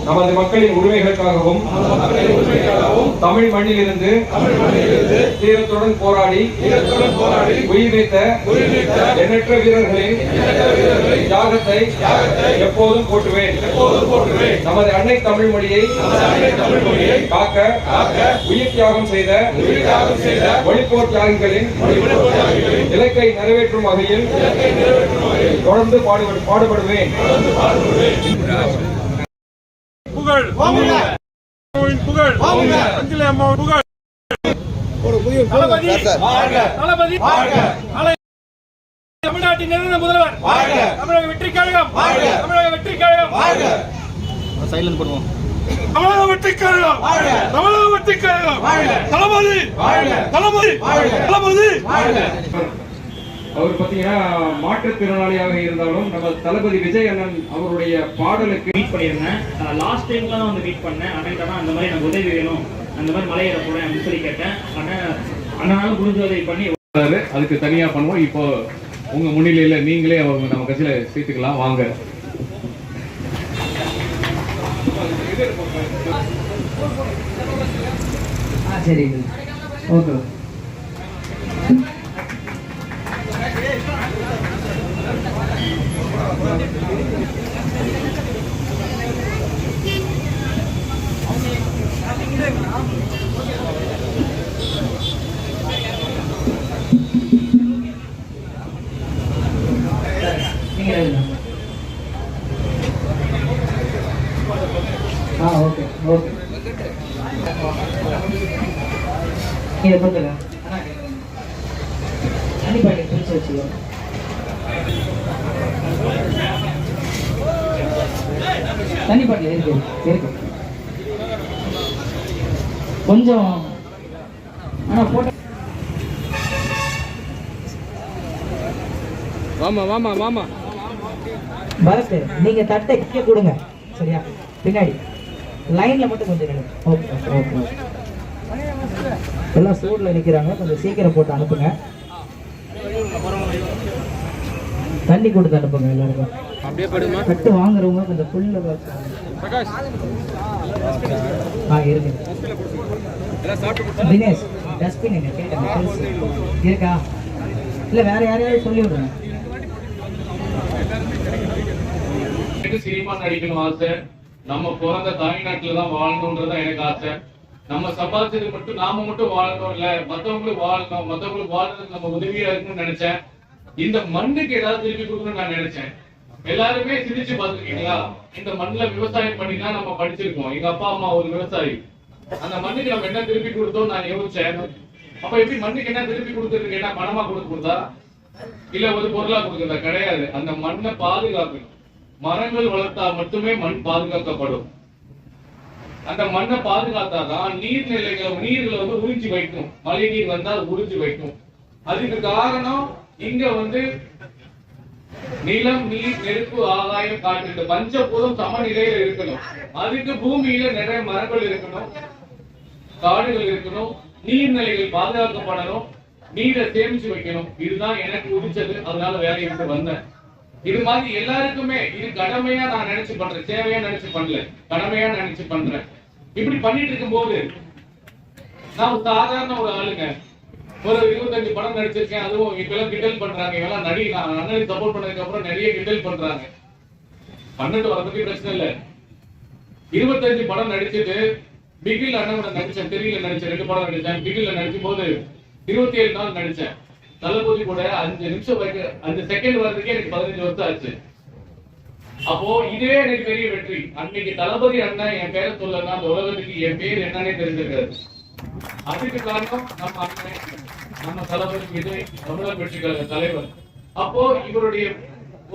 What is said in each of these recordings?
நமது மக்களின் உரிமைகளுக்காகவும் தமிழ் மண்ணிலிருந்து தீரத்துடன் போராடி உயிர் நீத்த எண்ணற்ற வீரர்களின் தியாகத்தை எப்போதும் போற்றுவேன். நமது அன்னை தமிழ் மொழியை காக்க உயிர் தியாகம் செய்த ஒளிப்போர் தியாகிகளின் இலக்கை நிறைவேற்றும் வகையில் தொடர்ந்து பாடுபடுவேன். புகழ் புகழ் அஞ்சலி அம்மா புகழ். தமிழ்நாட்டின் நிறுவன முதல்வர் தமிழக வெற்றி கழகம் தமிழக வெற்றி கழகம் தமிழக வெற்றி கழகம் தமிழக வெற்றி கழகம் தளபதி தளபதி தளபதி. அவர் பாத்தீங்கன்னா மாற்றுத்திறனாளியாக இருந்தாலும் நம்ம தளபதி விஜய் அண்ணன் அவருடைய பாடலுக்கு மீட் பண்ணியிருந்தேன். லாஸ்ட் டைம்ல தான் வந்து மீட் பண்ணேன். அண்ணன் அந்த மாதிரி எனக்கு உதவி வேணும், அந்த மாதிரி மலையேற போறேன் அப்படின்னு சொல்லி கேட்டேன். அண்ணனாலும் புரிஞ்சு உதவி பண்ணி அதுக்கு தனியா பண்ணுவோம். இப்போ உங்க முன்னிலையில நீங்களே அவங்க நம்ம கட்சியில சேர்த்துக்கலாம் வாங்க. சரி ஓகே. ஓகே ஓகே இதை கொடுத்துங்க. தண்ணி பாக்கெட் பிரிச்சு வச்சுக்கோ. தண்ணி பாக்கெட் இருக்கு இருக்கு கொஞ்சம். ஆனா போட்ட வாமா வாமா வாமா பரத் நீங்க தட்டை இங்கே கொடுங்க சரியா? பின்னாடி லைன்ல மட்டும் கொஞ்சம். Okay okay. எல்லாம் சூட்ல நிக்கிறாங்க, கொஞ்சம் சீக்கிரம் போட்டு அனுப்புங்க. தண்ணி கொடுத்து அனுப்புங்க எல்லாருக்கும். கட்டு வாங்குறவங்க கொஞ்சம் ஃபுல்ல இருக்கு. தினேஷ் டஸ்ட்பின் என்ன கேட்டேன் இருக்கா? இல்ல வேற யாரையாவது சொல்லி விடுங்க. சினிமா நடிக்கணும் ஆசை. நம்ம பிறந்த தாய்நாட்டுல தான் வாழணும்ன்றதான் எனக்கு ஆசை. நம்ம சம்பாதிச்சது மட்டும் நாம மட்டும் வாழணும் இல்ல, மத்தவங்களுக்கு வாழணும், மத்தவங்களுக்கு வாழ்றதுக்கு நம்ம உதவியா இருக்குன்னு நினைச்சேன். இந்த மண்ணுக்கு ஏதாவது திருப்பி கொடுக்கணும்னு நான் நினைச்சேன். எல்லாருமே சிந்திச்சு பார்த்துருக்கீங்களா? இந்த மண்ணுல விவசாயம் பண்ணி தான் நம்ம படிச்சிருக்கோம். எங்க அப்பா அம்மா ஒரு விவசாயி. அந்த மண்ணுக்கு நம்ம என்ன திருப்பி கொடுத்தோம் நான் யோசிச்சேன். அப்ப எப்படி மண்ணுக்கு என்ன திருப்பி கொடுத்துருக்கு? என்ன பணமா கொடுத்தா இல்ல ஒரு பொருளா கொடுக்குறதா? கிடையாது. அந்த மண்ணை பாதுகாக்கணும். மரங்கள் வளர்த்தா மட்டுமே மண் பாதுகாக்கப்படும். அந்த மண்ணை பாதுகாத்தாதான் நீர்களை வந்து உறிஞ்சி வைக்கும். மழை நீர் வந்தா அது உறிஞ்சி வைக்கும். அதுக்கு காரணம் இங்க வந்து நிலம், நீர், நெருப்பு, ஆகாயம், காற்று பஞ்சபூதம் சமநிலையில இருக்கணும். அதுக்கு பூமியில நிறைய மரங்கள் இருக்கணும், காடுகள் இருக்கணும், நீர்நிலைகள் பாதுகாக்கப்படணும், நீரை சேமிச்சு வைக்கணும். இதுதான் எனக்கு உதிச்சது. அதனால வேலையை விட்டு வந்தேன். இது மாதிரி எல்லாருக்குமே இது கடமையா நான் நினைச்சு பண்றேன், சேவையா நினைச்சு பண்ணல, கடமையா நினைச்சு பண்றேன். இப்படி பண்ணிட்டு இருக்கும்போது நான் சாதாரண ஒரு ஆளுங்க, ஒரு 25 படம் நடிச்சிருக்கேன். அதுவும் இப்பெல்லாம் கிண்டல் பண்றாங்க, இவெல்லாம் நடி நான் அண்ணனுக்கு சப்போர்ட் பண்ணதுக்கு அப்புறம் நிறைய கிண்டல் பண்றாங்க. பண்ணிட்டு வர பத்தி பிரச்சனை இல்ல. 25 படம் நடிச்சுட்டு பிகில் அண்ணனோட நடிச்சேன், தெரியல நடிச்சேன், 2 படம் நடிச்சேன். பிகில்ல நடிக்கும் போது 27 நாள் நடிச்சேன். தளபதி கூட 5 நிமிஷம் வரைக்கும் 5 செகண்ட் வர்றதுக்கே எனக்கு 15 வருஷம் ஆச்சு. அப்போ இதுவே எனக்கு பெரிய வெற்றி. அன்னைக்கு தளபதி அண்ணன் என் பேரை சொல்லனா அந்த உலகத்துக்கு என் பேர் என்னன்னே தெரிஞ்சிருக்காரு. அதுக்கு காரணம் நம்ம அண்ணன், நம்ம தளபதி விஜய், தமிழக வெற்றி கழக தலைவர். அப்போ இவருடைய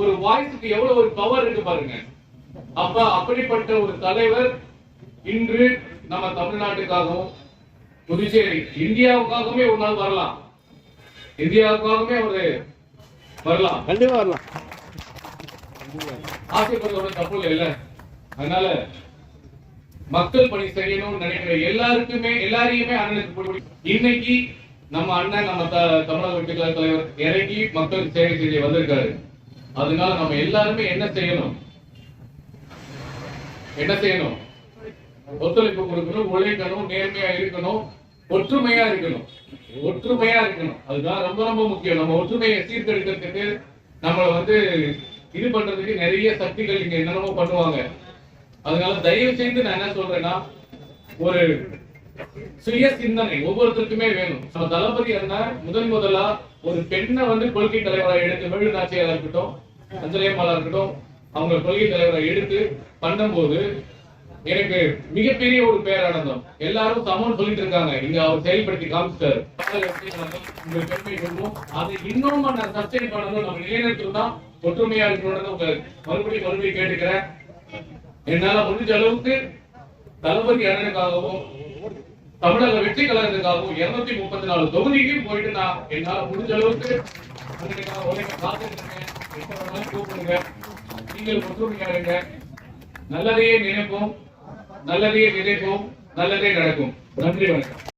ஒரு வாய்ஸுக்கு எவ்வளவு ஒரு பவர் இருக்கு பாருங்க. அப்ப அப்படிப்பட்ட ஒரு தலைவர் இன்று நம்ம தமிழ்நாட்டுக்காகவும் புதுச்சேரி இந்தியாவுக்காகவே ஒரு நாள் வரலாம், இந்தியாவுக்காகவே ஒரு வரலாம், கண்டிப்பா வரலாம். ஆசைப்படுறதோட தப்பு இல்ல. அதனால மக்கள் பணி செய்யணும்னு நினைக்கிற எல்லாரையுமே அண்ணனுக்கு இன்னைக்கு நம்ம அண்ணன் நம்ம தமிழக வெற்றி கழக தலைவர் இறங்கி மக்கள் சேவை செய்ய வந்திருக்காரு. அதனால நம்ம எல்லாருமே என்ன செய்யணும், ஒத்துழைப்பு கொடுக்கணும், உழைக்கணும், நேர்மையா இருக்கணும், ஒற்றுமையா இருக்கணும். அதுதான் ரொம்ப ரொம்ப முக்கியம். நம்ம ஒற்றுமையை சீர்கெடுக்கிறதுக்கு நம்மளை இது பண்றதுக்கு நிறைய சக்திகள் இங்க என்னென்னமோ பண்ணுவாங்க. அதனால தயவு செய்து நான் என்ன சொல்றேன்னா, ஒரு சுய சிந்தனை ஒவ்வொருத்தருக்குமே வேணும். நம்ம தளபதி என்ன முதலா ஒரு பெண்ணை கொள்கை தலைவராக எடுத்து, வேலு நாச்சியாரா இருக்கட்டும், அஞ்சலியம்மாளா இருக்கட்டும், அவங்க கொள்கை தலைவரை எடுத்து பண்ணும்போது எனக்கு மிகப்பெரிய ஒரு பேரானந்தம். எல்லாரும் சமம் சொல்லிட்டு இருக்காங்க, இங்க அவர் செயல்படுத்தி காமிச்சிட்டாரு. உங்களுக்கு பெருமை சொல்லுவோம், அதை இன்னும் நான் சஸ்டெயின் பண்ணணும், நம்ம நிலைநிறுத்தணும் தான், ஒற்றுமையா இருக்கணும்னு உங்க மறுபடியும் கேட்டுக்கிறேன். என்னால முடிஞ்ச அளவுக்கு தளபதி அண்ணனுக்காகவும் தமிழக வெற்றி கழகத்துக்காகவும் 234 தொகுதிக்கும் போயிட்டு நான் என்னால முடிஞ்ச அளவுக்கு காத்துருக்கேன். கூப்பிடுங்க, நீங்கள் ஒற்றுமையா இருங்க. நல்லதையே நினைப்போம், நல்லதே நடக்கும். நன்றி, வணக்கம்.